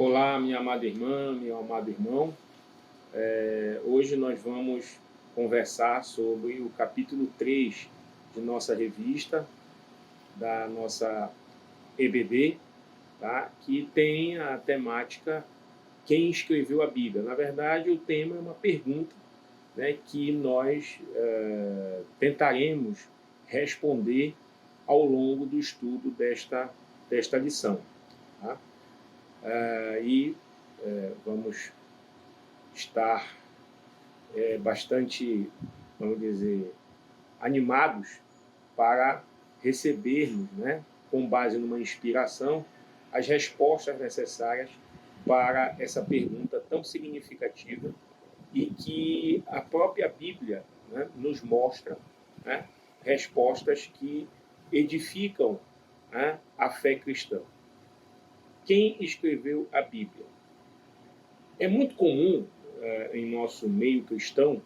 Olá, minha amada irmã, meu amado irmão. Hoje nós vamos conversar sobre o capítulo 3 de nossa revista, da nossa EBD, tá? Que tem a temática Quem escreveu a Bíblia. Na verdade, o tema é uma pergunta, né, que nós tentaremos responder ao longo do estudo desta lição. Tá? E vamos estar bastante, vamos dizer, animados para recebermos, né, com base numa inspiração, as respostas necessárias para essa pergunta tão significativa e que a própria Bíblia, né, nos mostra, né, respostas que edificam, né, a fé cristã. Quem escreveu a Bíblia? É muito comum, em nosso meio cristão,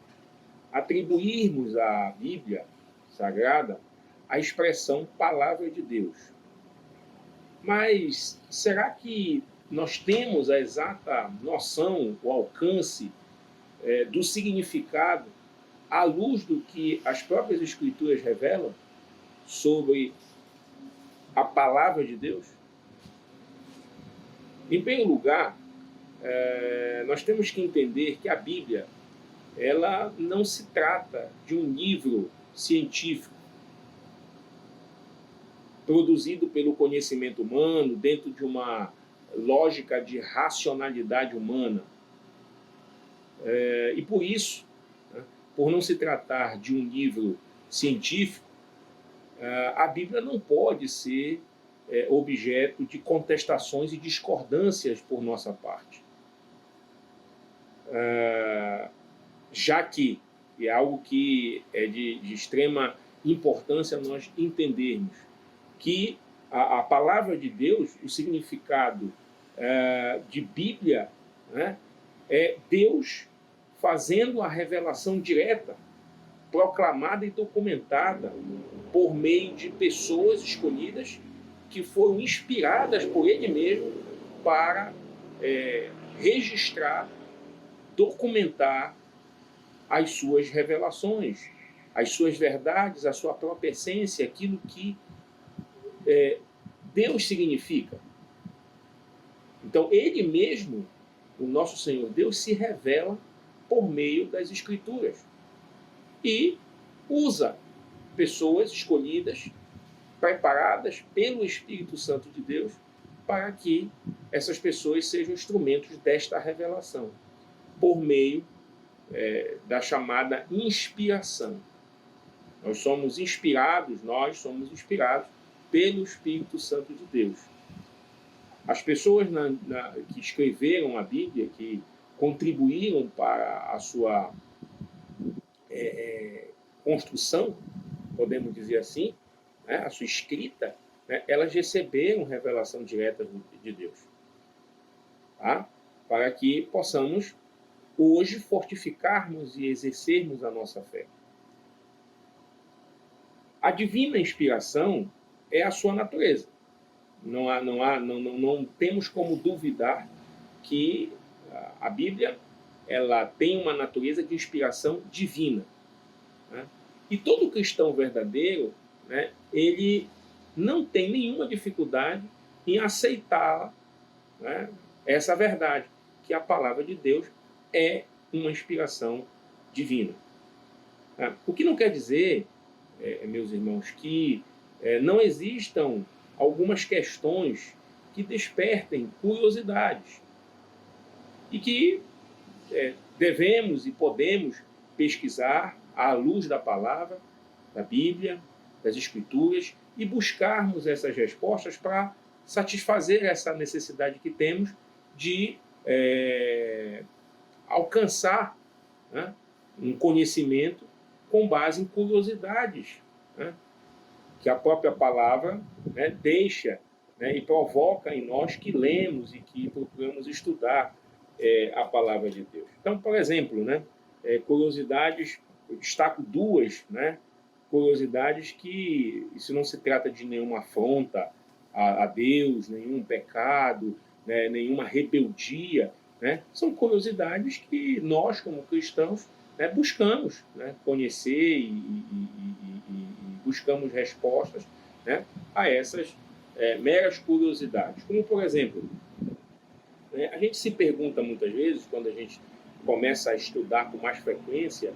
atribuirmos à Bíblia Sagrada a expressão Palavra de Deus. Mas será que nós temos a exata noção, o alcance do significado à luz do que as próprias Escrituras revelam sobre a Palavra de Deus? Em primeiro lugar, nós temos que entender que a Bíblia ela não se trata de um livro científico produzido pelo conhecimento humano, dentro de uma lógica de racionalidade humana. E por isso, né, por não se tratar de um livro científico, a Bíblia não pode ser objeto de contestações e discordâncias por nossa parte. Já que é algo que é de extrema importância nós entendermos que a palavra de Deus, o significado de Bíblia, né, é Deus fazendo a revelação direta, proclamada e documentada por meio de pessoas escolhidas que foram inspiradas por Ele mesmo para registrar, documentar as suas revelações, as suas verdades, a sua própria essência, aquilo que Deus significa. Então, Ele mesmo, o nosso Senhor Deus, se revela por meio das Escrituras e usa pessoas escolhidas, preparadas pelo Espírito Santo de Deus, para que essas pessoas sejam instrumentos desta revelação, por meio da chamada inspiração. Nós somos inspirados pelo Espírito Santo de Deus. As pessoas que escreveram a Bíblia, que contribuíram para a sua construção, podemos dizer assim, né, a sua escrita, né, elas receberam revelação direta de Deus. Tá? Para que possamos hoje fortificarmos e exercermos a nossa fé. A divina inspiração é a sua natureza. Não temos como duvidar que a Bíblia ela tem uma natureza de inspiração divina. Né? E todo cristão verdadeiro, né, ele não tem nenhuma dificuldade em aceitar, né, essa verdade, que a palavra de Deus é uma inspiração divina. O que não quer dizer, meus irmãos, que não existam algumas questões que despertem curiosidades e que devemos e podemos pesquisar à luz da palavra, da Bíblia, das Escrituras e buscarmos essas respostas para satisfazer essa necessidade que temos de alcançar, né, um conhecimento com base em curiosidades, né, que a própria palavra, né, deixa, né, e provoca em nós que lemos e que procuramos estudar a palavra de Deus. Então, por exemplo, né, curiosidades, eu destaco duas, né, curiosidades que isso não se trata de nenhuma afronta a Deus, nenhum pecado, né, nenhuma rebeldia, né? São curiosidades que nós, como cristãos, né, buscamos, né, conhecer e buscamos respostas, né, a essas meras curiosidades. Como, por exemplo, né, a gente se pergunta muitas vezes, quando a gente começa a estudar com mais frequência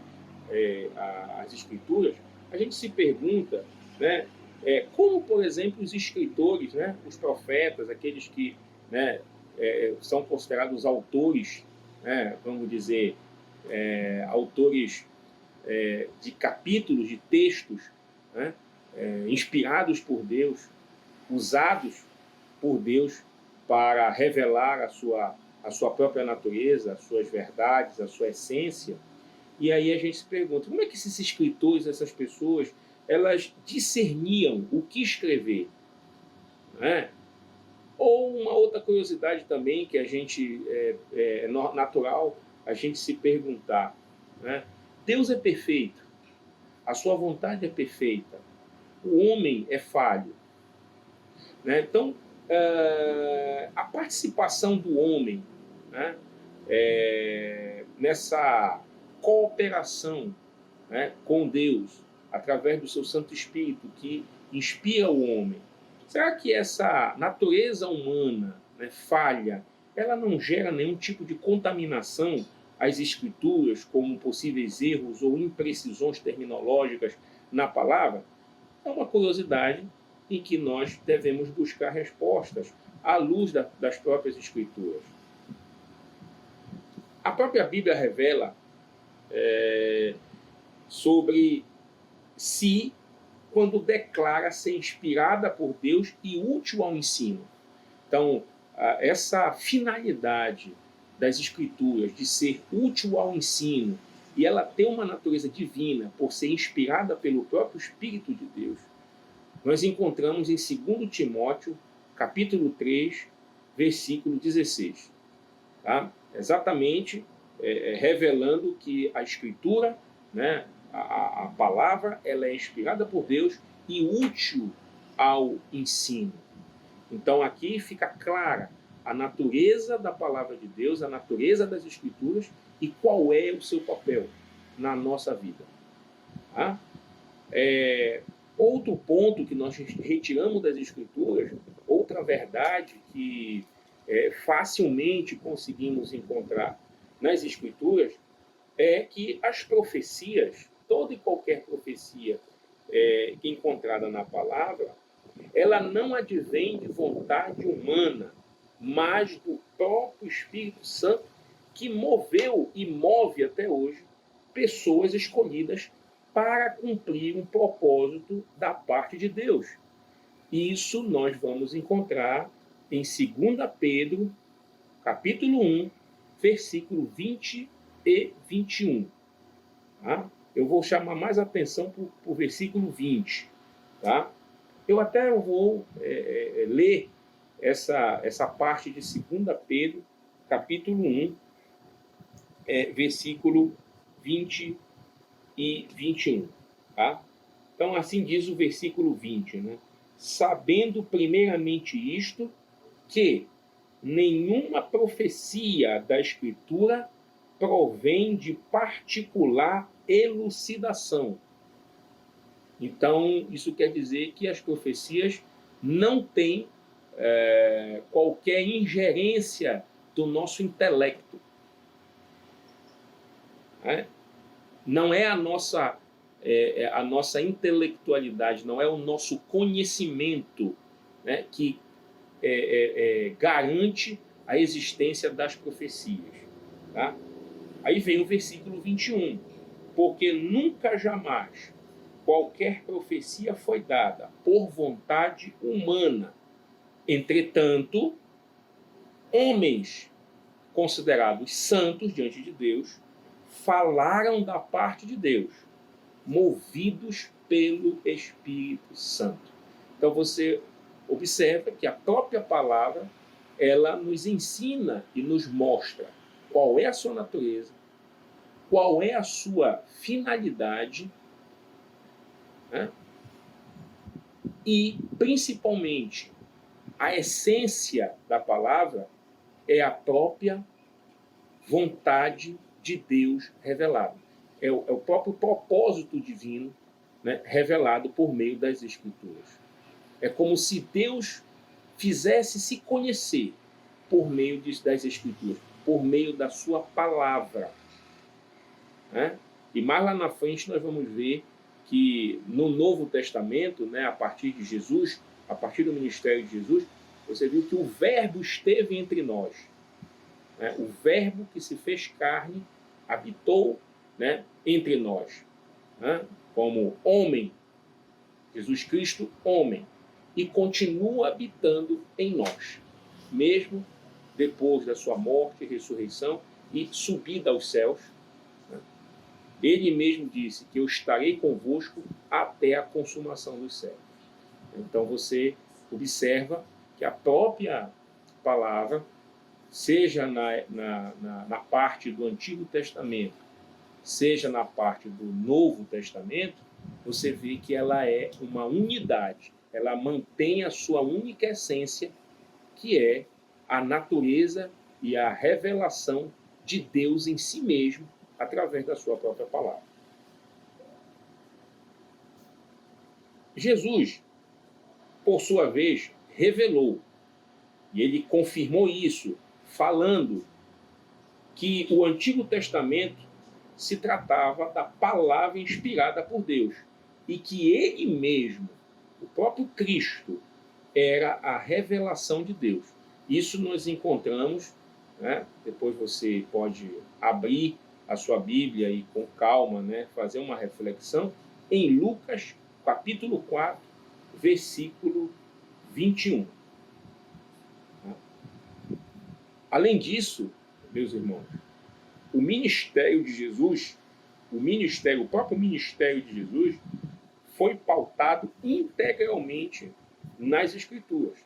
as escrituras, a gente se pergunta, né, como, por exemplo, os escritores, né, os profetas, aqueles que, né, são considerados autores, né, vamos dizer, autores de capítulos, de textos, né, inspirados por Deus, usados por Deus para revelar a sua própria natureza, as suas verdades, a sua essência. E aí a gente se pergunta, como é que esses escritores, essas pessoas, elas discerniam o que escrever? Né? Ou uma outra curiosidade também que a gente é natural a gente se perguntar, né? Deus é perfeito, a sua vontade é perfeita, o homem é falho, né? Então, a participação do homem, né, nessa cooperação, né, com Deus, através do seu Santo Espírito, que inspira o homem, será que essa natureza humana, né, falha, ela não gera nenhum tipo de contaminação às Escrituras, como possíveis erros ou imprecisões terminológicas na palavra? É uma curiosidade em que nós devemos buscar respostas à luz das próprias Escrituras. A própria Bíblia revela sobre si quando declara ser inspirada por Deus e útil ao ensino. Então, essa finalidade das Escrituras de ser útil ao ensino e ela ter uma natureza divina por ser inspirada pelo próprio Espírito de Deus, nós encontramos em 2 Timóteo, capítulo 3, versículo 16. Tá? Exatamente revelando que a Escritura, né, a palavra, ela é inspirada por Deus e útil ao ensino. Então aqui fica clara a natureza da palavra de Deus, a natureza das Escrituras e qual é o seu papel na nossa vida. Tá? Outro ponto que nós retiramos das Escrituras, outra verdade que facilmente conseguimos encontrar nas Escrituras, é que as profecias, toda e qualquer profecia encontrada na palavra, ela não advém de vontade humana, mas do próprio Espírito Santo que moveu e move até hoje pessoas escolhidas para cumprir um propósito da parte de Deus. Isso nós vamos encontrar em 2 Pedro, capítulo 1, versículo 20 e 21. Tá? Eu vou chamar mais atenção para o versículo 20. Tá? Eu até vou ler essa parte de 2 Pedro, capítulo 1, versículo 20 e 21. Tá? Então, assim diz o versículo 20. Né? Sabendo primeiramente isto, que nenhuma profecia da Escritura provém de particular elucidação. Então, isso quer dizer que as profecias não têm qualquer ingerência do nosso intelecto. Não é a nossa intelectualidade, não é o nosso conhecimento, né, que garante a existência das profecias. Tá? Aí vem o versículo 21. Porque nunca jamais qualquer profecia foi dada por vontade humana. Entretanto, homens considerados santos diante de Deus falaram da parte de Deus, movidos pelo Espírito Santo. Então você observa que a própria palavra ela nos ensina e nos mostra qual é a sua natureza, qual é a sua finalidade, né? E, principalmente, a essência da palavra é a própria vontade de Deus revelada. É o próprio propósito divino, né, revelado por meio das Escrituras. É como se Deus fizesse se conhecer por meio das Escrituras, por meio da sua palavra. Né? E mais lá na frente nós vamos ver que no Novo Testamento, né, a partir de Jesus, a partir do ministério de Jesus, você viu que o Verbo esteve entre nós. Né? O Verbo que se fez carne habitou, né, entre nós. Né? Como homem, Jesus Cristo, homem. E continua habitando em nós. Mesmo depois da sua morte, ressurreição e subida aos céus. Né? Ele mesmo disse que eu estarei convosco até a consumação dos séculos. Então você observa que a própria palavra, seja na parte do Antigo Testamento, seja na parte do Novo Testamento, você vê que ela é uma unidade. Ela mantém a sua única essência, que é a natureza e a revelação de Deus em si mesmo, através da sua própria palavra. Jesus, por sua vez, revelou, e ele confirmou isso, falando que o Antigo Testamento se tratava da palavra inspirada por Deus, e que ele mesmo, o próprio Cristo, era a revelação de Deus. Isso nós encontramos, né? Depois você pode abrir a sua Bíblia e com calma, né, fazer uma reflexão, em Lucas, capítulo 4, versículo 21. Além disso, meus irmãos, o ministério de Jesus, o próprio ministério de Jesus, foi pautado integralmente nas Escrituras,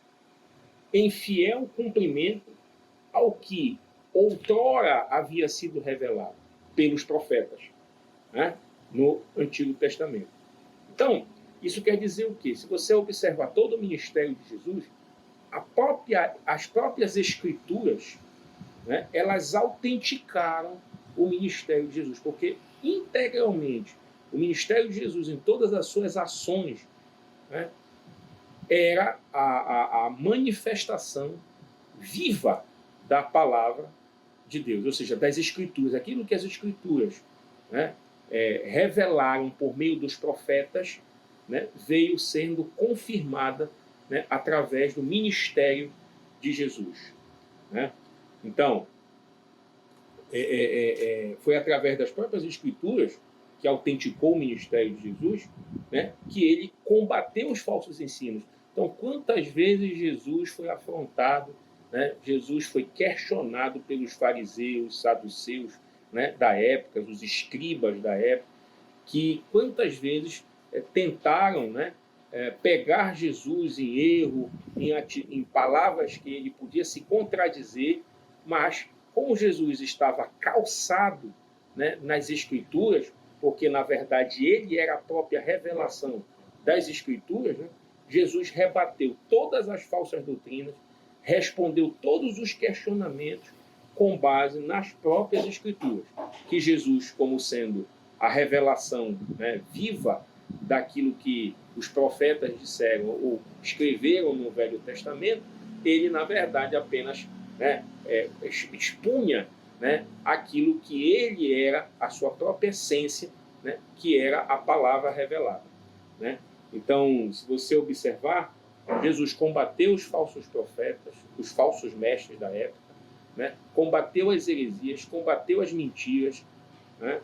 em fiel cumprimento ao que outrora havia sido revelado pelos profetas, né, no Antigo Testamento. Então, isso quer dizer o quê? Se você observar todo o ministério de Jesus, as próprias Escrituras, né, elas autenticaram o ministério de Jesus, porque integralmente o ministério de Jesus, em todas as suas ações, né, era a manifestação viva da palavra de Deus, ou seja, das Escrituras, aquilo que as Escrituras, né, revelaram por meio dos profetas, né, veio sendo confirmada, né, através do ministério de Jesus. Né? Então, foi através das próprias Escrituras que autenticou o ministério de Jesus, né, que ele combateu os falsos ensinos. Então, quantas vezes Jesus foi afrontado, né, Jesus foi questionado pelos fariseus, saduceus, né, da época, os escribas da época, que quantas vezes tentaram, né, pegar Jesus em erro, em palavras que ele podia se contradizer, mas como Jesus estava calçado, né, nas Escrituras, porque na verdade ele era a própria revelação das Escrituras, né, Jesus rebateu todas as falsas doutrinas, respondeu todos os questionamentos com base nas próprias Escrituras, que Jesus, como sendo a revelação, né, viva daquilo que os profetas disseram ou escreveram no Velho Testamento, ele, na verdade, apenas, né, expunha, né, aquilo que ele era, a sua própria essência, né, que era a palavra revelada. Né? Então, se você observar, Jesus combateu os falsos profetas, os falsos mestres da época, né? Combateu as heresias, combateu as mentiras, né?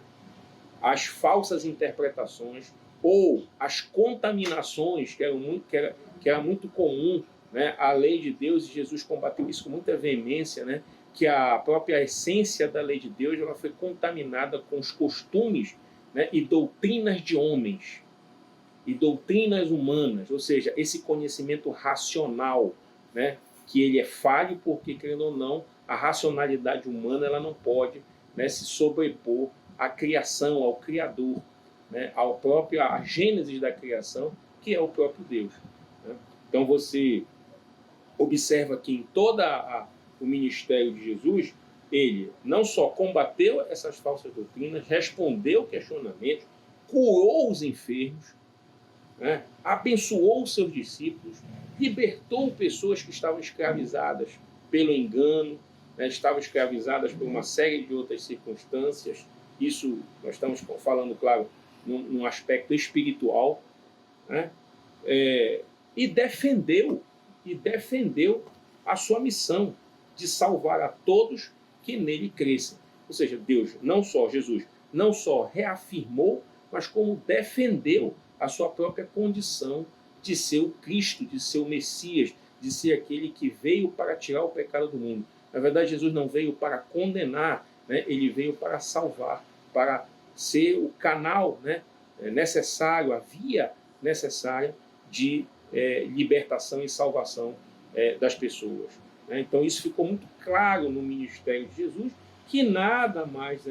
As falsas interpretações ou as contaminações, que era muito comum, né? A lei de Deus, e Jesus combateu isso com muita veemência, né? Que a própria essência da lei de Deus ela foi contaminada com os costumes, né? E doutrinas de homens, e doutrinas humanas, ou seja, esse conhecimento racional, né? Que ele é falho porque, querendo ou não, a racionalidade humana ela não pode, né, se sobrepor à criação, ao Criador, né, à gênese da criação, que é o próprio Deus. Né? Então você observa que em toda o ministério de Jesus, ele não só combateu essas falsas doutrinas, respondeu questionamentos, curou os enfermos, né, abençoou os seus discípulos, libertou pessoas que estavam escravizadas pelo engano, né, estavam escravizadas por uma série de outras circunstâncias. Isso nós estamos falando, claro, num aspecto espiritual, né, e defendeu a sua missão de salvar a todos que nele crescem. Ou seja, Jesus, não só reafirmou, mas como defendeu a sua própria condição de ser o Cristo, de ser o Messias, de ser aquele que veio para tirar o pecado do mundo. Na verdade, Jesus não veio para condenar, né? Ele veio para salvar, para ser o canal, né, necessário, a via necessária de libertação e salvação das pessoas. Né? Então, isso ficou muito claro no ministério de Jesus, que nada mais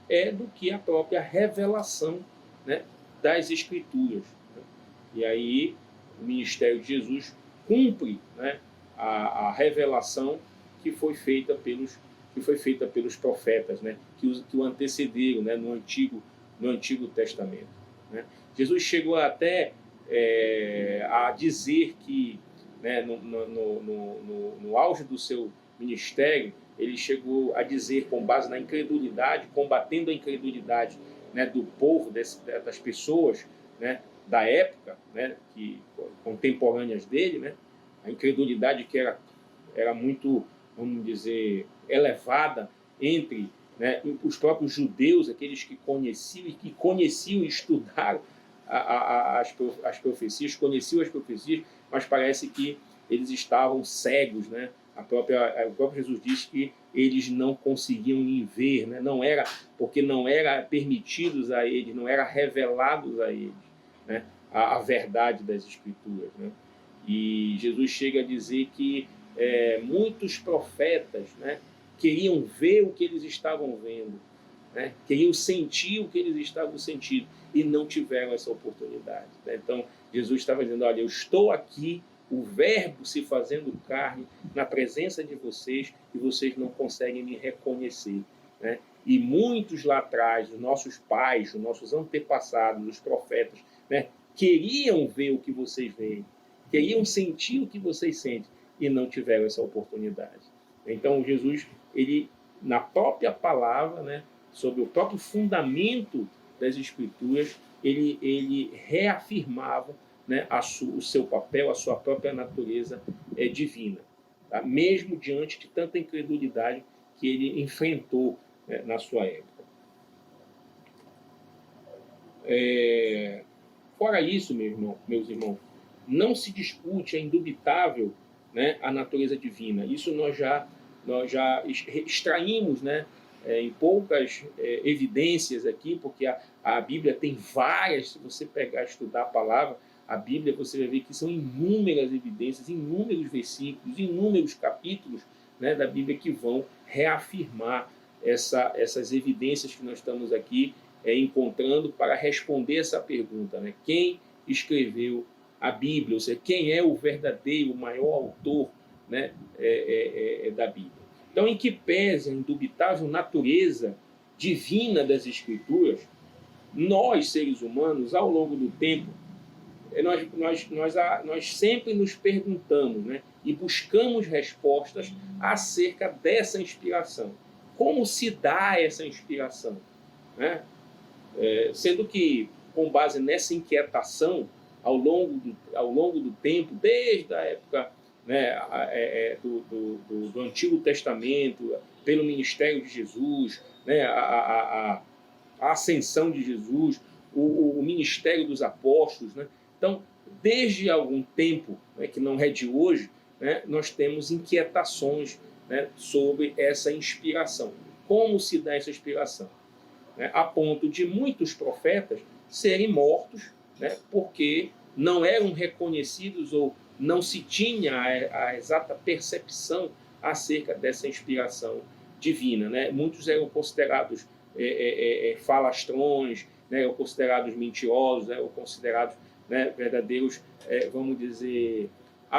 é do que a própria revelação, né, das Escrituras. Né? E aí o ministério de Jesus cumpre, né, a revelação que foi feita pelos profetas, né, que o antecederam, né, no Antigo Testamento. Né? Jesus chegou até a dizer que, né, no auge do seu ministério, ele chegou a dizer, com base na incredulidade, combatendo a incredulidade, né, do povo, das pessoas, né, da época, né, contemporâneas dele, né, a incredulidade que era muito, vamos dizer, elevada entre, né, os próprios judeus, aqueles que conheciam e estudaram as profecias, mas parece que eles estavam cegos, né? O próprio Jesus disse que eles não conseguiam ver, né? Porque não era permitidos a eles, não era revelados a eles, né, a verdade das Escrituras. Né? E Jesus chega a dizer que muitos profetas, né, queriam ver o que eles estavam vendo, né? Queriam sentir o que eles estavam sentindo e não tiveram essa oportunidade. Né? Então, Jesus estava dizendo, olha, eu estou aqui, o verbo se fazendo carne na presença de vocês e vocês não conseguem me reconhecer. Né? E muitos lá atrás, os nossos pais, os nossos antepassados, os profetas, né, queriam ver o que vocês veem, queriam sentir o que vocês sentem e não tiveram essa oportunidade. Então, Jesus, ele, na própria palavra, né, sobre o próprio fundamento das Escrituras, ele reafirmava, né, o seu papel, a sua própria natureza divina, tá? Mesmo diante de tanta incredulidade que ele enfrentou, né, na sua época. Fora isso, meus irmãos, não se discute, é indubitável, né, a natureza divina. Isso nós já extraímos, né, em poucas evidências aqui, porque a Bíblia tem várias. Se você pegar e estudar a palavra, a Bíblia, você vai ver que são inúmeras evidências, inúmeros versículos, inúmeros capítulos, né, da Bíblia que vão reafirmar essas evidências que nós estamos aqui encontrando para responder essa pergunta, né? Quem escreveu a Bíblia? Ou seja, quem é o verdadeiro, o maior autor, né, da Bíblia? Então, em que pese a indubitável natureza divina das Escrituras, nós, seres humanos, ao longo do tempo, nós sempre nos perguntamos, né, e buscamos respostas acerca dessa inspiração. Como se dá essa inspiração? Né? Sendo que, com base nessa inquietação, ao longo do tempo, desde a época, né, do Antigo Testamento, pelo ministério de Jesus, né, a ascensão de Jesus, o ministério dos apóstolos, né? Então, desde algum tempo, né, que não é de hoje, né, nós temos inquietações, né, sobre essa inspiração. Como se dá essa inspiração? Né, a ponto de muitos profetas serem mortos, né, porque não eram reconhecidos ou não se tinha a exata percepção acerca dessa inspiração divina. Né? Muitos eram considerados falastrões, né, eram considerados mentirosos, eram considerados, né, verdadeiros, vamos dizer,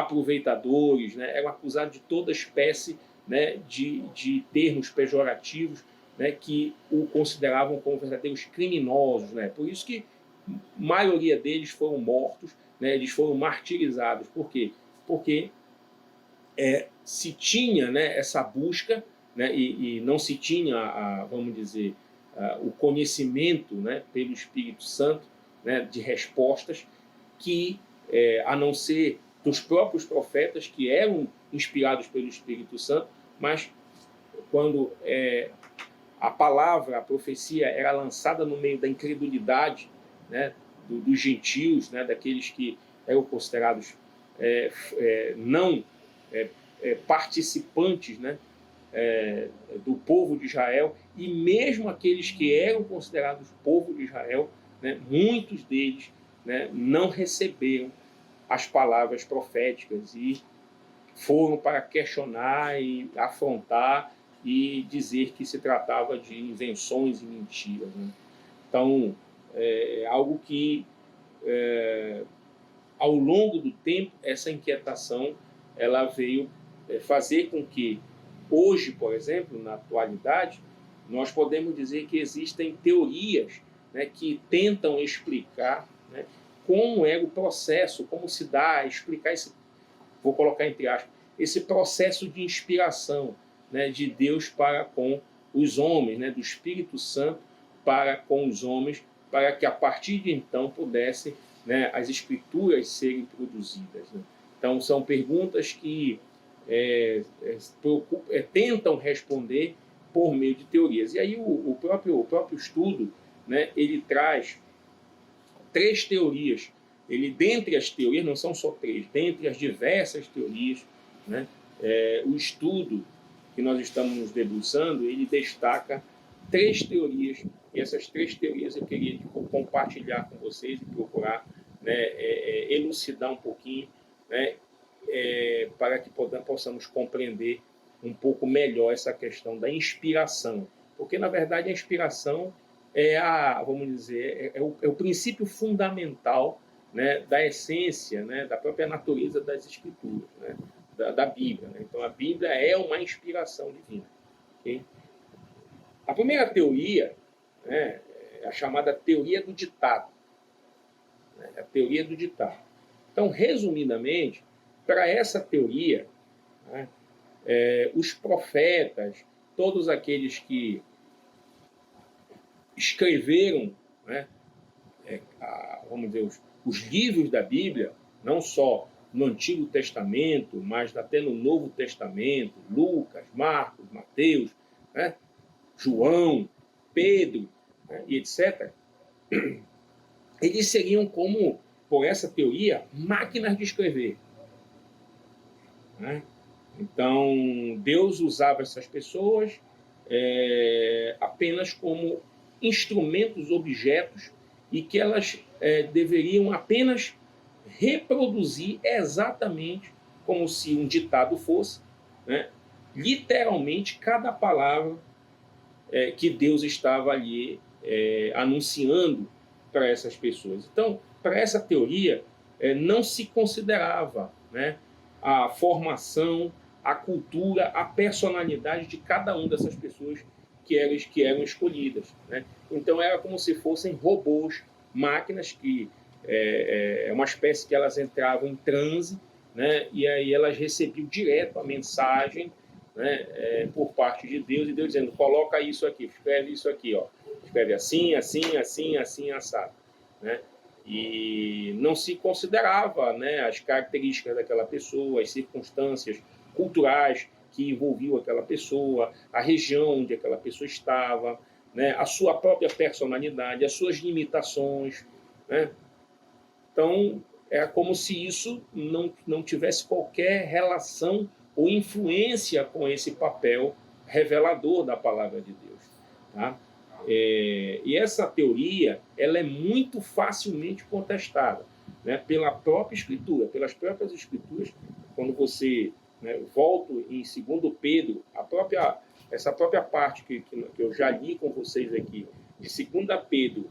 aproveitadores, né? Eram acusados de toda espécie, né, de termos pejorativos, né, que o consideravam como verdadeiros criminosos, né? Por isso que a maioria deles foram mortos, né? Eles foram martirizados. Por quê? Porque se tinha, né, essa busca, né, e não se tinha, vamos dizer, o conhecimento, né, pelo Espírito Santo, né, de respostas que, a não ser dos próprios profetas, que eram inspirados pelo Espírito Santo, mas quando a palavra, a profecia era lançada no meio da incredulidade, né, dos gentios, né, daqueles que eram considerados não participantes, né, do povo de Israel, e mesmo aqueles que eram considerados povo de Israel, né, muitos deles, né, não receberam as palavras proféticas e foram para questionar e afrontar e dizer que se tratava de invenções e mentiras, né? Então, algo que, ao longo do tempo, essa inquietação ela veio fazer com que, hoje, por exemplo, na atualidade, nós podemos dizer que existem teorias, né, que tentam explicar, né, como é o processo, como se dá, explicar esse, vou colocar entre aspas, esse processo de inspiração, né, de Deus para com os homens, né, do Espírito Santo para com os homens, para que a partir de então pudessem, né, as escrituras serem produzidas, né? Então são perguntas que tentam responder por meio de teorias. E aí o próprio estudo, né, ele traz 3 teorias. Ele, dentre as teorias, não são só 3, dentre as diversas teorias, né, o estudo que nós estamos nos debruçando, ele destaca 3 teorias, e essas 3 teorias eu queria compartilhar com vocês e procurar, né, elucidar um pouquinho, né, para que possamos compreender um pouco melhor essa questão da inspiração. Porque, na verdade, a inspiração vamos dizer, é o princípio fundamental, né, da essência, né, da própria natureza das Escrituras, né, da Bíblia, né? Então, a Bíblia é uma inspiração divina. Okay? A primeira teoria, né, é a chamada teoria do ditado. Né, a teoria do ditado. Então, resumidamente, para essa teoria, né, os profetas, todos aqueles que escreveram, né, vamos dizer, os livros da Bíblia, não só no Antigo Testamento, mas até no Novo Testamento, Lucas, Marcos, Mateus, né, João, Pedro, né, e etc., eles seriam como, por essa teoria, máquinas de escrever. Né? Então, Deus usava essas pessoas apenas como instrumentos, objetos, e que elas deveriam apenas reproduzir exatamente como se um ditado fosse, né, literalmente cada palavra que Deus estava ali anunciando para essas pessoas. Então, para essa teoria, não se considerava, né, a formação, a cultura, a personalidade de cada uma dessas pessoas que eram escolhidas, né? Então, era como se fossem robôs, máquinas que é uma espécie que elas entravam em transe, né? E aí elas recebiam direto a mensagem, né, por parte de Deus, e Deus dizendo, coloca isso aqui, escreve isso aqui, ó. Escreve assim, assim, assim, assim, assado, né? E não se considerava, né, as características daquela pessoa, as circunstâncias culturais que envolviam aquela pessoa, a região onde aquela pessoa estava, né, a sua própria personalidade, as suas limitações, né? Então, é como se isso não tivesse qualquer relação ou influência com esse papel revelador da palavra de Deus. Tá? E essa teoria ela é muito facilmente contestada, né, pela própria Escritura, pelas próprias Escrituras. Quando você, né, volta em 2 Pedro, essa própria parte que eu já li com vocês aqui, de 2 Pedro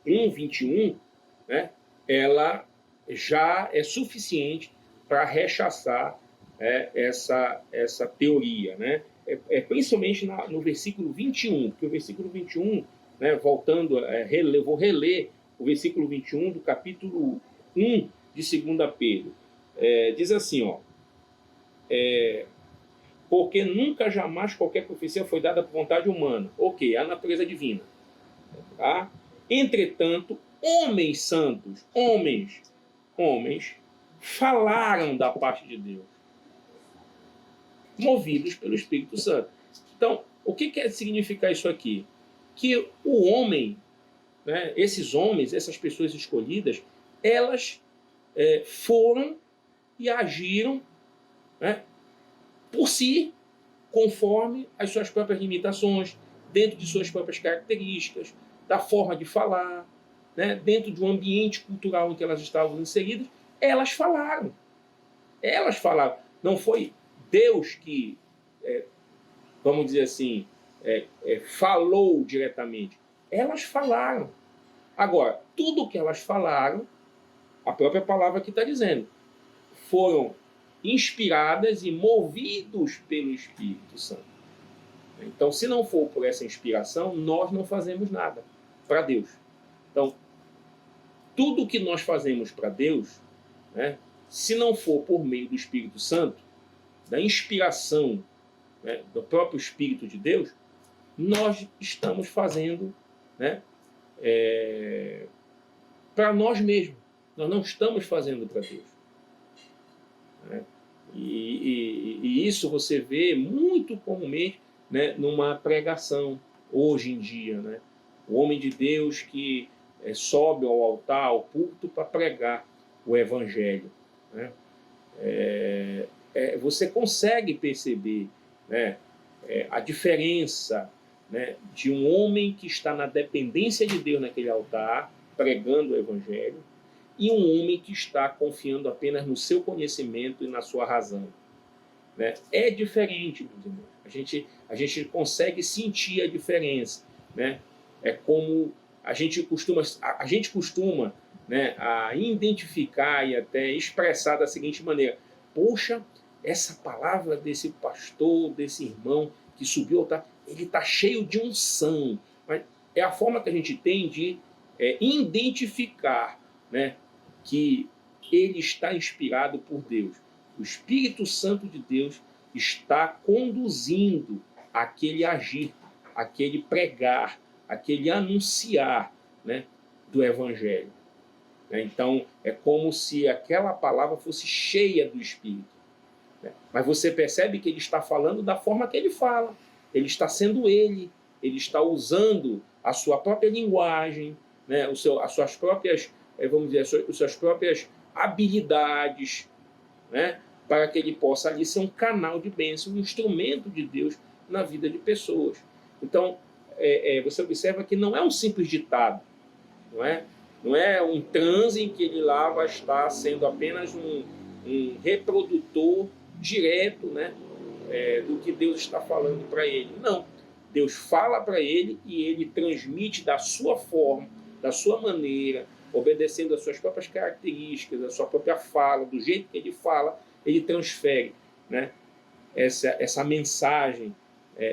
1:21, né, ela já é suficiente para rechaçar essa teoria, né? Principalmente no versículo 21, porque o versículo 21, né, voltando, vou reler o versículo 21 do capítulo 1 de 2 Pedro. Diz assim, ó, porque nunca jamais qualquer profecia foi dada por vontade humana. Ok, a natureza divina. Tá? Entretanto, homens santos, homens, falaram da parte de Deus, movidos pelo Espírito Santo. Então, o que quer significar isso aqui? Que o homem, né, esses homens, essas pessoas escolhidas, elas foram e agiram, né, por si, conforme as suas próprias limitações, dentro de suas próprias características, da forma de falar, né, dentro de um ambiente cultural em que elas estavam inseridas, elas falaram. Elas falaram. Não foi Deus que, vamos dizer assim, falou diretamente. Elas falaram. Agora, tudo o que elas falaram, a própria palavra que está dizendo, foram inspiradas e movidos pelo Espírito Santo. Então, se não for por essa inspiração, nós não fazemos nada para Deus. Então, tudo que nós fazemos para Deus, né, se não for por meio do Espírito Santo, da inspiração, né, do próprio Espírito de Deus, nós estamos fazendo, né, para nós mesmos. Nós não estamos fazendo para Deus. Né? E isso você vê muito comumente, né, numa pregação hoje em dia. Né? O homem de Deus que sobe ao altar, ao púlpito, para pregar o Evangelho. Né? Você consegue perceber, né, a diferença, né, de um homem que está na dependência de Deus naquele altar, pregando o Evangelho, e um homem que está confiando apenas no seu conhecimento e na sua razão. Né? É diferente, meus irmãos. A gente consegue sentir a diferença. Né? É como a gente costuma, né, a identificar e até expressar da seguinte maneira: poxa, essa palavra desse pastor, desse irmão que subiu ao altar, ele está cheio de unção. Mas é a forma que a gente tem de identificar, né, que ele está inspirado por Deus. O Espírito Santo de Deus está conduzindo aquele agir, aquele pregar, aquele anunciar, né, do Evangelho. Então, é como se aquela palavra fosse cheia do Espírito. Mas você percebe que ele está falando da forma que ele fala. Ele está sendo ele está usando a sua própria linguagem, né, as suas próprias, vamos dizer, as suas próprias habilidades, né, para que ele possa ali ser um canal de bênção, um instrumento de Deus na vida de pessoas. Então, você observa que não é um simples ditado, não é um transe em que ele lá vai estar sendo apenas um reprodutor direto, né, do que Deus está falando para ele. Não, Deus fala para ele e ele transmite da sua forma, da sua maneira, obedecendo às suas próprias características, à sua própria fala, do jeito que ele fala, ele transfere, né, essa mensagem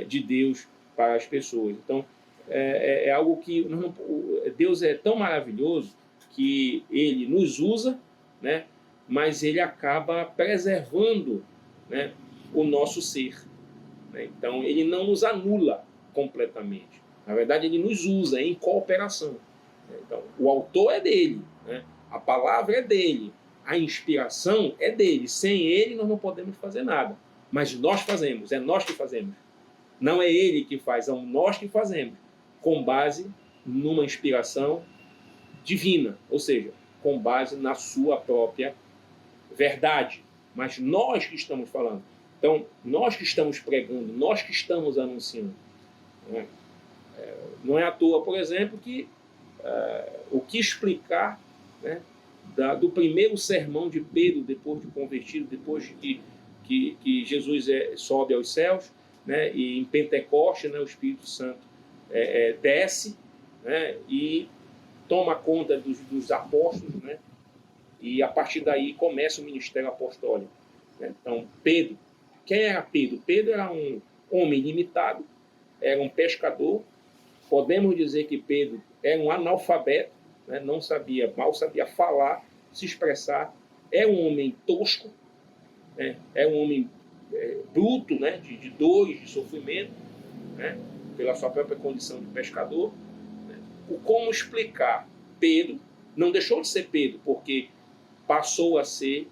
de Deus para as pessoas. Então, é algo que Deus é tão maravilhoso que ele nos usa, né, mas ele acaba preservando, né, o nosso ser. Né? Então, ele não nos anula completamente. Na verdade, ele nos usa em cooperação. Então, o autor é dele, né? A palavra é dele, a inspiração é dele. Sem ele, nós não podemos fazer nada. Mas nós fazemos, é nós que fazemos. Não é ele que faz, é nós que fazemos, com base numa inspiração divina, ou seja, com base na sua própria verdade. Mas nós que estamos falando. Então, nós que estamos pregando, nós que estamos anunciando. Não é à toa, por exemplo, que o que explicar, né, do primeiro sermão de Pedro, depois de convertido, depois que Jesus sobe aos céus, né, e em Pentecoste, né, o Espírito Santo desce, né, e toma conta dos apóstolos, né, E a partir daí começa o ministério apostólico. Né? Então, Pedro, quem era Pedro? Pedro era um homem limitado, era um pescador. Podemos dizer que Pedro era um analfabeto, né? Não sabia, mal sabia falar, se expressar. É um homem tosco, né? É um homem bruto, né? de dores, de sofrimento, né? Pela sua própria condição de pescador. Né? O como explicar? Pedro não deixou de ser Pedro, porque passou a ser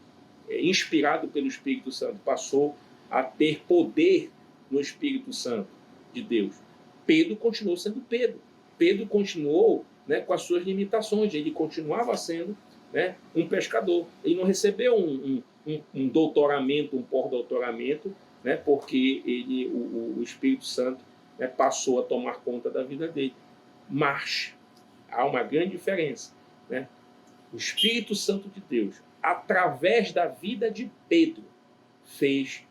inspirado pelo Espírito Santo, passou a ter poder no Espírito Santo de Deus. Pedro continuou sendo Pedro. Pedro continuou, né, com as suas limitações. Ele continuava sendo, né, um pescador. Ele não recebeu um doutoramento, um pós-doutoramento, né, porque o Espírito Santo, né, passou a tomar conta da vida dele. Mas há uma grande diferença. Né? O Espírito Santo de Deus, através da vida de Pedro, fez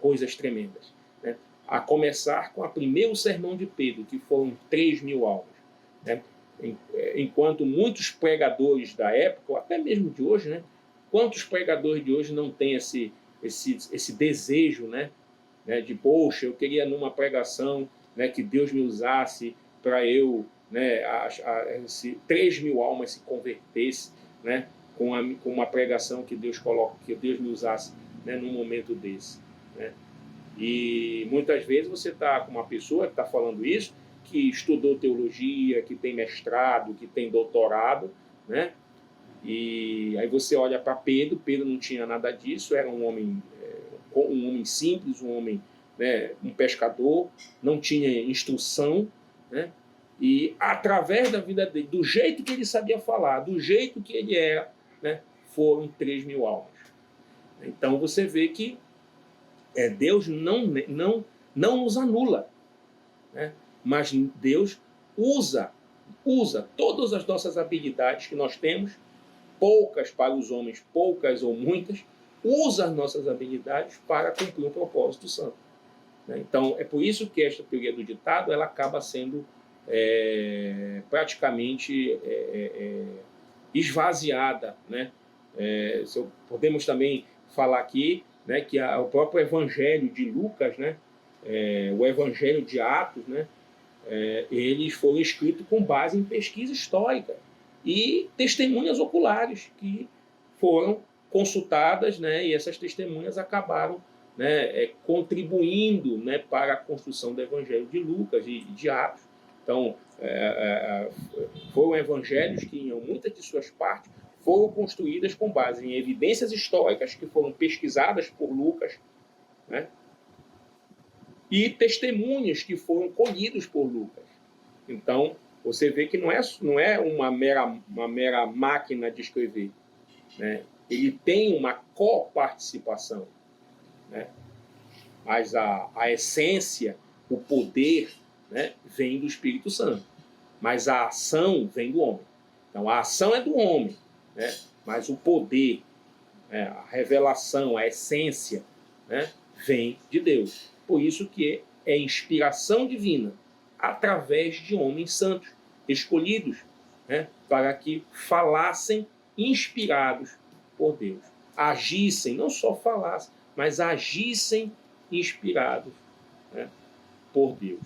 coisas tremendas. Né? A começar com o primeiro sermão de Pedro, que foram 3.000 almas. Né? Enquanto muitos pregadores da época, ou até mesmo de hoje, né? Quantos pregadores de hoje não têm esse desejo, né? De, poxa, eu queria numa pregação, né, que Deus me usasse para eu, né, 3.000 almas se convertessem, né, com uma pregação que Deus coloca, que Deus me usasse, né, num momento desse. Né? E muitas vezes você está com uma pessoa que está falando isso, que estudou teologia, que tem mestrado, que tem doutorado, né? E aí você olha para Pedro. Pedro não tinha nada disso, era um homem simples, um homem, né, um pescador, não tinha instrução, né? E através da vida dele, do jeito que ele sabia falar, do jeito que ele era, né, foram 3.000 almas. Então você vê que Deus não nos anula, né? Mas Deus usa todas as nossas habilidades que nós temos, poucas para os homens, poucas ou muitas, usa as nossas habilidades para cumprir um propósito santo. Né? Então, é por isso que esta teoria do ditado ela acaba sendo praticamente esvaziada. Né? Podemos também falar aqui, né, que o próprio Evangelho de Lucas, né, o Evangelho de Atos, né, eles foram escritos com base em pesquisa histórica e testemunhas oculares que foram consultadas, né, e essas testemunhas acabaram, né, contribuindo, né, para a construção do Evangelho de Lucas e de Atos. Então, foram evangelhos que, em muitas de suas partes, foram construídas com base em evidências históricas que foram pesquisadas por Lucas, né, e testemunhos que foram colhidos por Lucas. Então, você vê que não é uma mera máquina de escrever. Né? Ele tem uma coparticipação. Né? Mas a essência, o poder, né, vem do Espírito Santo. Mas a ação vem do homem. Então, a ação é do homem, né? Mas o poder, a revelação, a essência, né, vem de Deus. Por isso que é inspiração divina através de homens santos, escolhidos, né, para que falassem inspirados por Deus. Agissem, não só falassem, mas agissem inspirados, né, por Deus.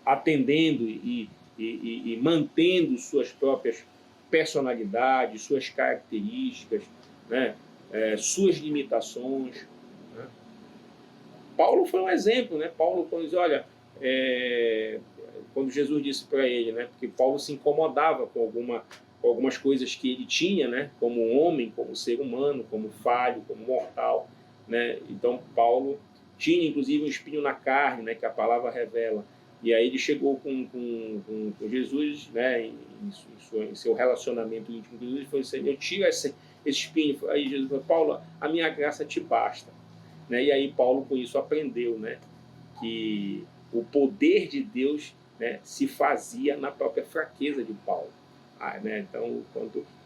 Atendendo e mantendo suas próprias personalidades, suas características, né, suas limitações. Né? Paulo foi um exemplo. Né? Paulo, quando diz, olha, quando Jesus disse para ele, né, porque Paulo se incomodava com algumas coisas que ele tinha, né, como homem, como ser humano, como falho, como mortal. Né? Então, Paulo tinha, inclusive, um espinho na carne, né, que a palavra revela. E aí ele chegou com Jesus, né, em seu relacionamento íntimo com Jesus, e falou assim, eu tiro esse espinho. Aí Jesus falou, Paulo, a minha graça te basta. Né? E aí Paulo, com isso, aprendeu, né, que o poder de Deus, né, se fazia na própria fraqueza de Paulo. Né? Então,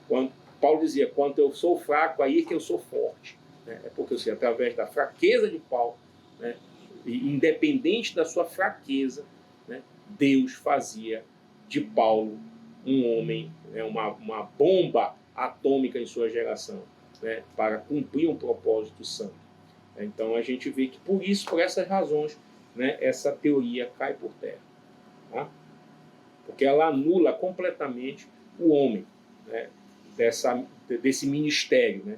quando Paulo dizia, quando eu sou fraco, aí é que eu sou forte. Né? É porque, assim, através da fraqueza de Paulo, né, independente da sua fraqueza, né, Deus fazia de Paulo um homem, né, uma bomba atômica em sua geração, né, para cumprir um propósito santo. Então a gente vê que por essas razões, né, essa teoria cai por terra. Tá? Porque ela anula completamente o homem, né, desse ministério, né,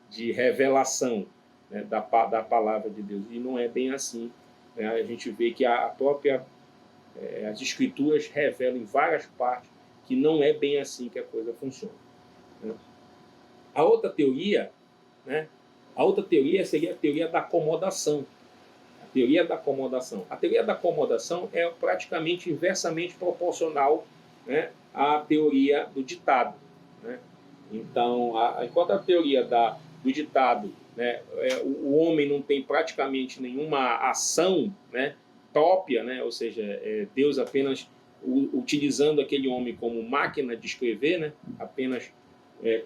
de revelação, né, da palavra de Deus. E não é bem assim. Né? A gente vê que as escrituras revelam em várias partes que não é bem assim que a coisa funciona. Né? A outra teoria, né, seria a teoria da acomodação. A teoria da acomodação. A teoria da acomodação é praticamente inversamente proporcional, né, à teoria do ditado. Né? Então, enquanto a teoria do ditado, né, o homem não tem praticamente nenhuma ação, né, própria, né, ou seja, Deus apenas utilizando aquele homem como máquina de escrever, né, apenas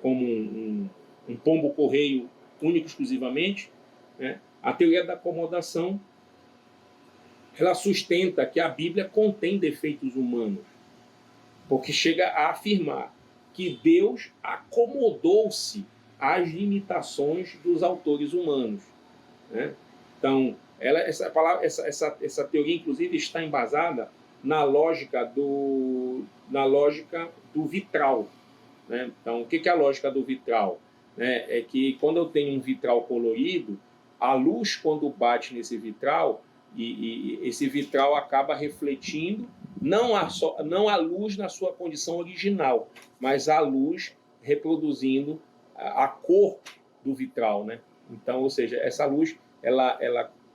como um pombo-correio único exclusivamente, né? A teoria da acomodação, ela sustenta que a Bíblia contém defeitos humanos, porque chega a afirmar que Deus acomodou-se às limitações dos autores humanos. Né? Então, essa teoria, inclusive, está embasada na lógica do vitral. Né? Então, o que é a lógica do vitral? Né? É que quando eu tenho um vitral colorido, a luz, quando bate nesse vitral, e esse vitral acaba refletindo não a luz na sua condição original, mas a luz reproduzindo a cor do vitral. Né? Então, ou seja, essa luz,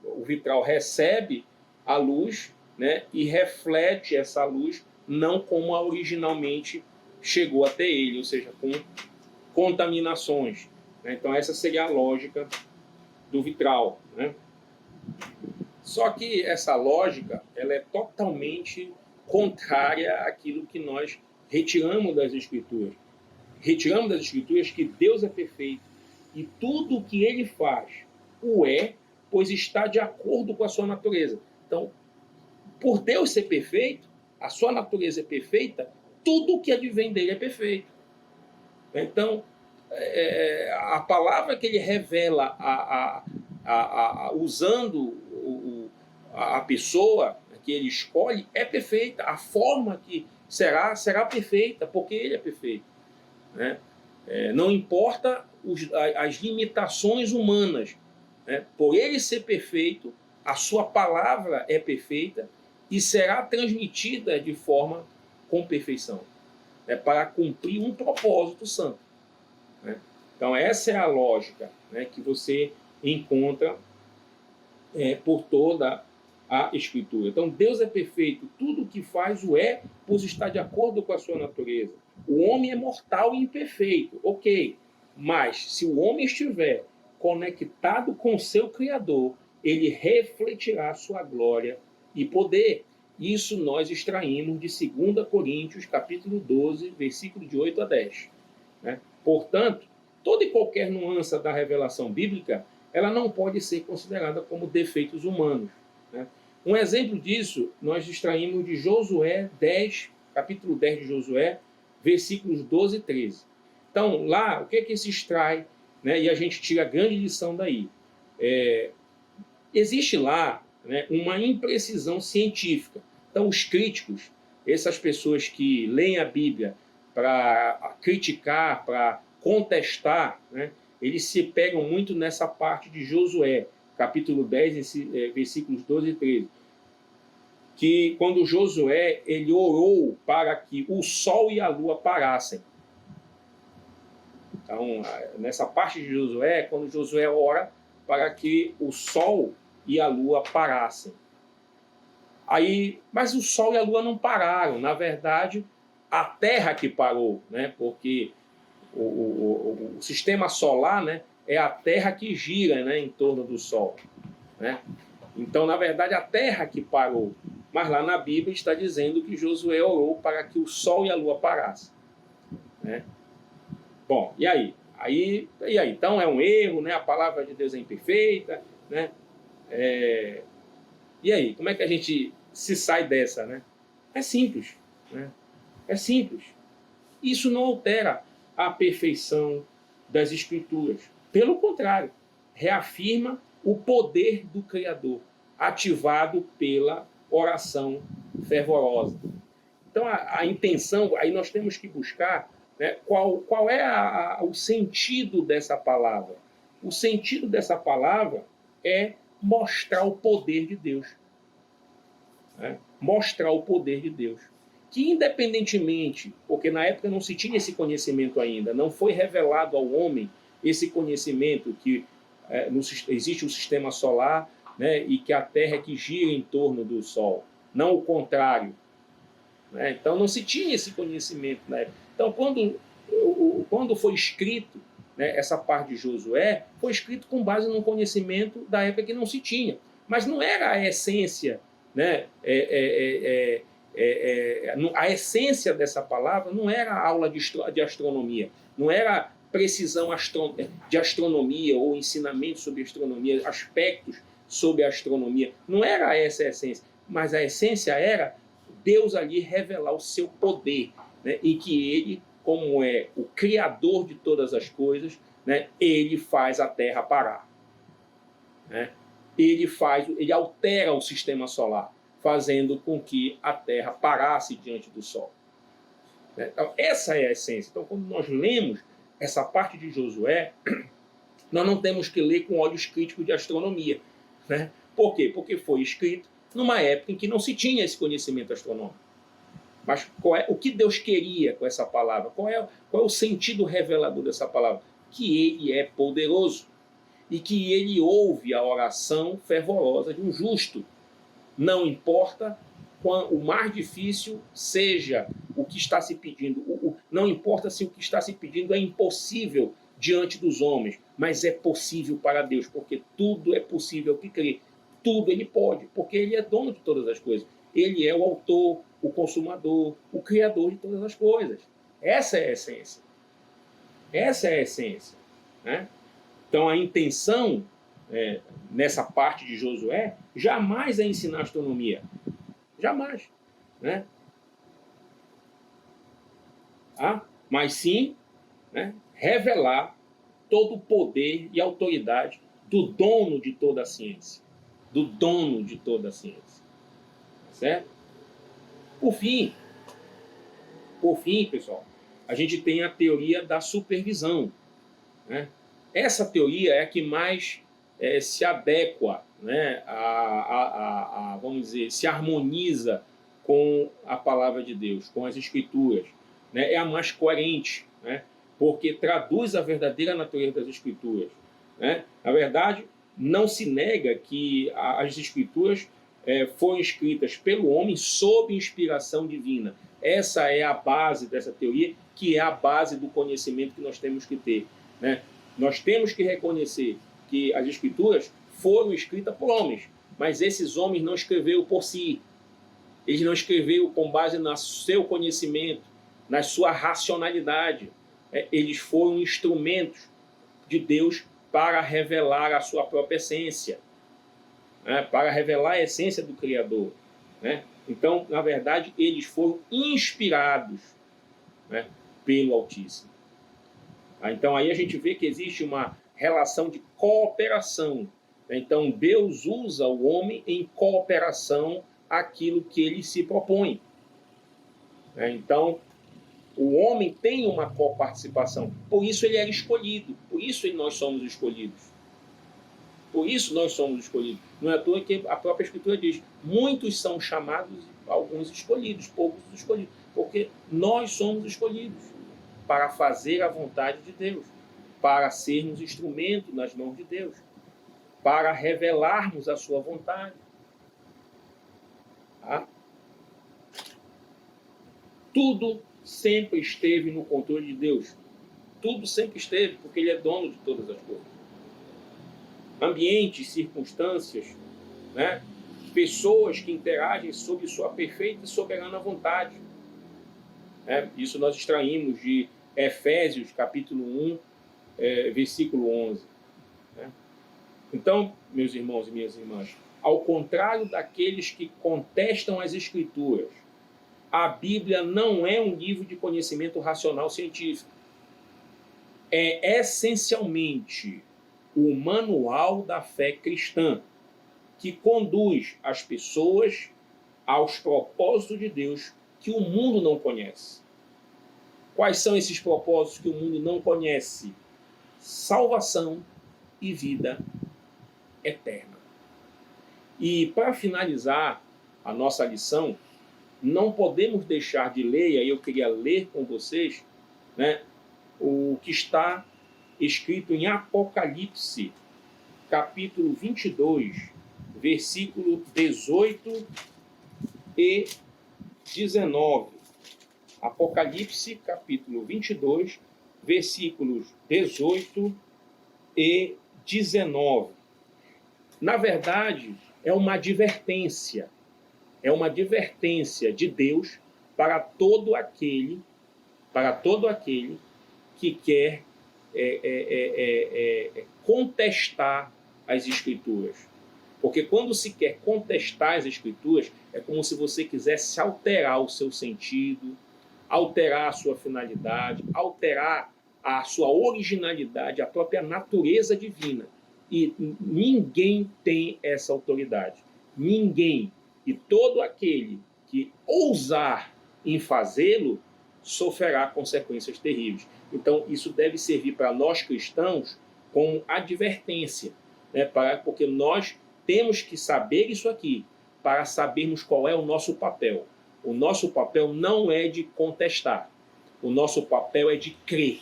o vitral recebe a luz, né, e reflete essa luz não como a originalmente chegou até ele, ou seja, com contaminações. Né? Então essa seria a lógica do vitral. Né? Só que essa lógica ela é totalmente contrária àquilo que nós retiramos das Escrituras. Retiramos das Escrituras que Deus é perfeito e tudo o que Ele faz o pois está de acordo com a sua natureza. Então, por Deus ser perfeito, a sua natureza é perfeita, tudo o que advém dele é perfeito. Então, a palavra que ele revela usando a pessoa que ele escolhe é perfeita. A forma que será perfeita, porque ele é perfeito. Né? Não importa as limitações humanas. Né? Por ele ser perfeito, a sua palavra é perfeita e será transmitida de forma com perfeição. Para cumprir um propósito santo. Né? Então, essa é a lógica, né, que você encontra por toda a Escritura. Então, Deus é perfeito, tudo o que faz pois está de acordo com a sua natureza. O homem é mortal e imperfeito, ok, mas se o homem estiver conectado com o seu Criador, ele refletirá sua glória e poder. Isso nós extraímos de 2 Coríntios, capítulo 12, versículo de 8 a 10. Né? Portanto, toda e qualquer nuance da revelação bíblica, ela não pode ser considerada como defeitos humanos. Né? Um exemplo disso, nós extraímos de Josué 10, capítulo 10 de Josué, versículos 12 e 13. Então, lá, o que é que se extrai, né? E a gente tira a grande lição daí. Existe lá, né, uma imprecisão científica. Então, os críticos, essas pessoas que leem a Bíblia para criticar, para contestar, né, eles se pegam muito nessa parte de Josué, capítulo 10, versículos 12 e 13, que quando Josué ele orou para que o sol e a lua parassem. Então, nessa parte de Josué, quando Josué ora para que o sol e a lua parassem. Mas o sol e a lua não pararam. Na verdade, a Terra que parou, né? Porque o sistema solar, né, é a Terra que gira, né, em torno do Sol. Né? Então, na verdade, a Terra que parou. Mas lá na Bíblia está dizendo que Josué orou para que o Sol e a lua parassem. Né? Bom, e aí? Então é um erro, né? A palavra de Deus é imperfeita, né? E aí, como é que a gente se sai dessa, né? É simples, né? É simples. Isso não altera a perfeição das Escrituras. Pelo contrário, reafirma o poder do Criador, ativado pela oração fervorosa. Então, a intenção, aí nós temos que buscar, né, qual é o sentido dessa palavra. O sentido dessa palavra é mostrar o poder de Deus. Né? Mostrar o poder de Deus. Que independentemente, porque na época não se tinha esse conhecimento ainda, não foi revelado ao homem esse conhecimento que existe o sistema solar, né, e que a Terra é que gira em torno do Sol, não o contrário. Né? Então não se tinha esse conhecimento na época. Então quando foi escrito, né, essa parte de Josué, foi escrito com base num conhecimento da época que não se tinha. Mas não era a essência, né, a essência dessa palavra não era a aula de astronomia, não era precisão de astronomia ou ensinamento sobre astronomia, aspectos sobre a astronomia. Não era essa a essência, mas a essência era Deus ali revelar o seu poder, né, em que ele, como é o criador de todas as coisas, né, ele faz a Terra parar. Né? Ele altera o sistema solar, fazendo com que a Terra parasse diante do Sol. Né? Então, essa é a essência. Então, quando nós lemos essa parte de Josué, nós não temos que ler com olhos críticos de astronomia. Né? Por quê? Porque foi escrito numa época em que não se tinha esse conhecimento astronômico. Mas o que Deus queria com essa palavra? Qual é o sentido revelador dessa palavra? Que ele é poderoso e que ele ouve a oração fervorosa de um justo. Não importa o mais difícil seja o que está se pedindo. Não importa se o que está se pedindo é impossível diante dos homens, mas é possível para Deus, porque tudo é possível que crê. Tudo ele pode, porque ele é dono de todas as coisas. Ele é o autor, o consumador, o criador de todas as coisas. Essa é a essência. Essa é a essência. Né? Então, a intenção nessa parte de Josué jamais é ensinar astronomia. Jamais. Né? Mas sim, né, revelar todo o poder e autoridade do dono de toda a ciência. Do dono de toda a ciência. Certo? Por fim, pessoal, a gente tem a teoria da supervisão. Né? Essa teoria é a que mais se adequa, né, vamos dizer, se harmoniza com a palavra de Deus, com as Escrituras. Né? É a mais coerente, né? Porque traduz a verdadeira natureza das Escrituras. Né? Na verdade, não se nega que as Escrituras foram escritas pelo homem sob inspiração divina. Essa é a base dessa teoria, que é a base do conhecimento que nós temos que ter. Né? Nós temos que reconhecer que as Escrituras foram escritas por homens, mas esses homens não escreveram por si. Eles não escreveram com base no seu conhecimento, na sua racionalidade. Eles foram instrumentos de Deus para revelar a sua própria essência, né? Para revelar a essência do Criador. Né? Então, na verdade, eles foram inspirados, né, pelo Altíssimo. Então, aí a gente vê que existe uma relação de cooperação. Então, Deus usa o homem em cooperação àquilo que ele se propõe. Então, o homem tem uma coparticipação. Por isso ele era escolhido. Por isso nós somos escolhidos. Por isso nós somos escolhidos. Não é à toa que a própria Escritura diz: muitos são chamados, alguns escolhidos, poucos escolhidos. Porque nós somos escolhidos para fazer a vontade de Deus, para sermos instrumento nas mãos de Deus, para revelarmos a sua vontade. Tá? Tudo sempre esteve no controle de Deus. Tudo sempre esteve, porque ele é dono de todas as coisas. Ambientes, circunstâncias, né? Pessoas que interagem sob sua perfeita e soberana vontade. Isso nós extraímos de Efésios, capítulo 1, versículo 11. Né? Então, meus irmãos e minhas irmãs, ao contrário daqueles que contestam as Escrituras, a Bíblia não é um livro de conhecimento racional científico. É essencialmente o manual da fé cristã, que conduz as pessoas aos propósitos de Deus que o mundo não conhece. Quais são esses propósitos que o mundo não conhece? Salvação e vida eterna. E para finalizar a nossa lição, não podemos deixar de ler, e aí eu queria ler com vocês, né, o que está escrito em Apocalipse, capítulo 22, versículo 18 e 19. Apocalipse, capítulo 22, versículos 18 e 19. Na verdade, é uma advertência de Deus para todo aquele que quer contestar as Escrituras. Porque quando se quer contestar as Escrituras, é como se você quisesse alterar o seu sentido, alterar a sua finalidade, alterar a sua originalidade, a própria natureza divina. E ninguém tem essa autoridade. Ninguém. E todo aquele que ousar em fazê-lo sofrerá consequências terríveis. Então, isso deve servir para nós cristãos como advertência, né? Porque nós temos que saber isso aqui para sabermos qual é o nosso papel. O nosso papel não é de contestar. O nosso papel é de crer.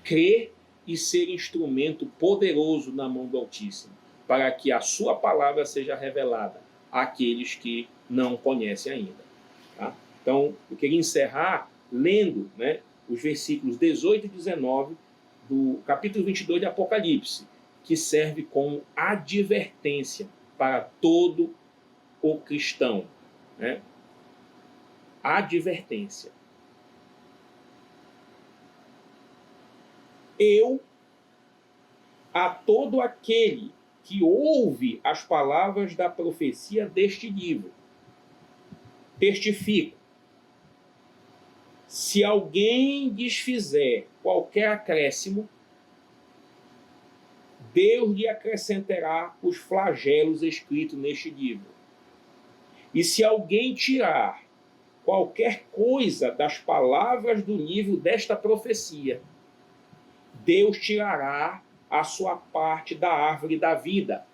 Crer e ser instrumento poderoso na mão do Altíssimo, para que a sua palavra seja revelada àqueles que não conhecem ainda. Tá? Então, eu queria encerrar lendo, né, os versículos 18 e 19 do capítulo 22 de Apocalipse, que serve como advertência para todo o cristão. Né? Advertência. Eu, a todo aquele que ouve as palavras da profecia deste livro, testifico: se alguém desfizer qualquer acréscimo, Deus lhe acrescentará os flagelos escritos neste livro. E se alguém tirar qualquer coisa das palavras do livro desta profecia, Deus tirará a sua parte da árvore da vida,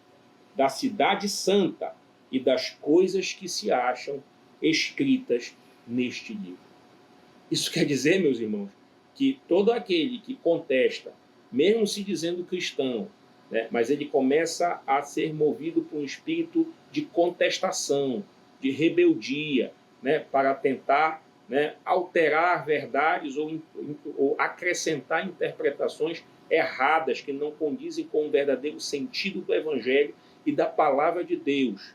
da cidade santa e das coisas que se acham escritas neste livro. Isso quer dizer, meus irmãos, que todo aquele que contesta, mesmo se dizendo cristão, né, mas ele começa a ser movido por um espírito de contestação, de rebeldia, né, para tentar, né, alterar verdades ou acrescentar interpretações erradas que não condizem com o verdadeiro sentido do Evangelho e da palavra de Deus.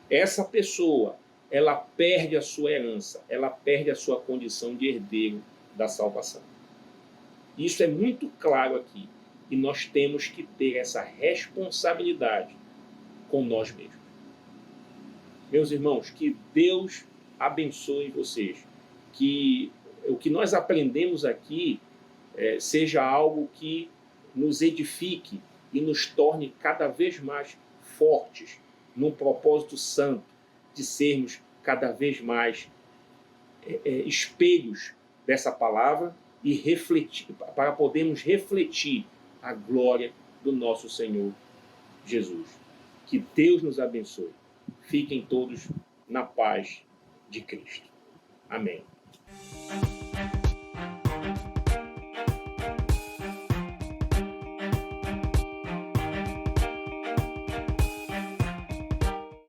Essa pessoa, ela perde a sua herança, ela perde a sua condição de herdeiro da salvação. Isso é muito claro aqui. E nós temos que ter essa responsabilidade com nós mesmos. Meus irmãos, que Deus abençoe vocês. Que o que nós aprendemos aqui seja algo que nos edifique e nos torne cada vez mais fortes num propósito santo de sermos cada vez mais espelhos dessa palavra e refletir, para podermos refletir a glória do nosso Senhor Jesus. Que Deus nos abençoe. Fiquem todos na paz de Cristo. Amém.